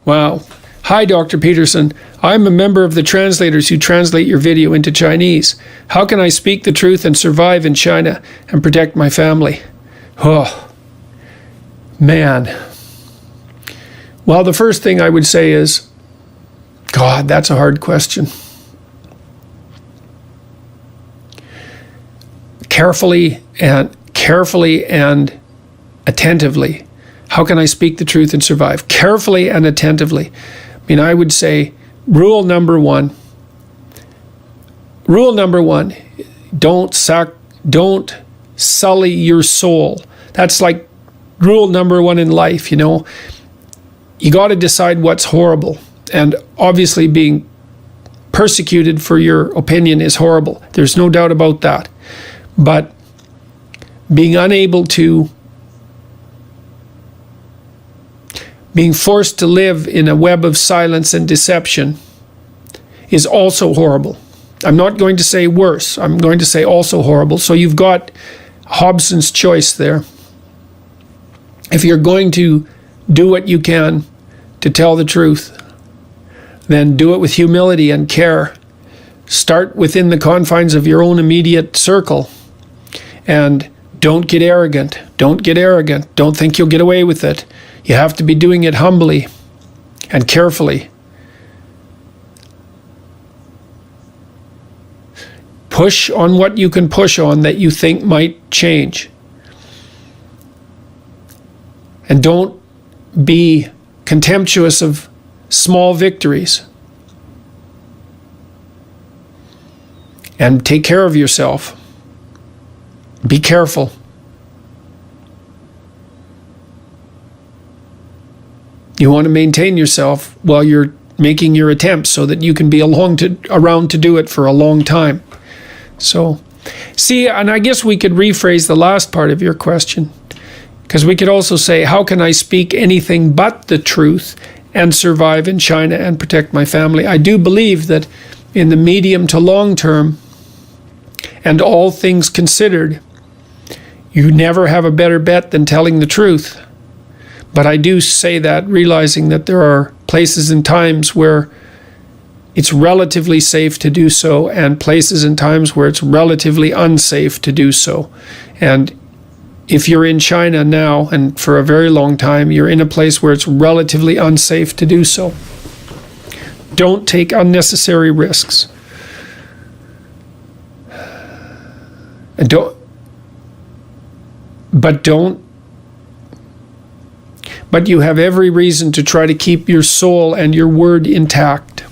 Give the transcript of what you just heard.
Wow. Hi, Dr. Peterson. I'm a member of the translators who translate your video into Chinese. How can I speak the truth and survive in China and protect my family? Oh, man. Well, the first thing I would say is, God, that's a hard question. Carefully and attentively. How can I speak the truth and survive? Carefully and attentively. I mean, I would say rule number one, don't sully your soul. That's like rule number one in life, you know. You got to decide what's horrible. And obviously being persecuted for your opinion is horrible. There's no doubt about that. But being forced to live in a web of silence and deception is also horrible. I'm not going to say worse. I'm going to say also horrible. So you've got Hobson's choice there. If you're going to do what you can to tell the truth, then do it with humility and care. Start within the confines of your own immediate circle. And don't get arrogant. Don't get arrogant. Don't think you'll get away with it. You have to be doing it humbly and carefully. Push on what you can push on that you think might change. And don't be contemptuous of small victories. And take care of yourself. Be careful. You want to maintain yourself while you're making your attempts so that you can be around to do it for a long time. So, see, and I guess we could rephrase the last part of your question, because we could also say, how can I speak anything but the truth and survive in China and protect my family? I do believe that in the medium to long term, and all things considered, you never have a better bet than telling the truth. But I do say that realizing that there are places and times where it's relatively safe to do so, and places and times where it's relatively unsafe to do so. And if you're in China now, and for a very long time, you're in a place where it's relatively unsafe to do so. Don't take unnecessary risks. And but you have every reason to try to keep your soul and your word intact.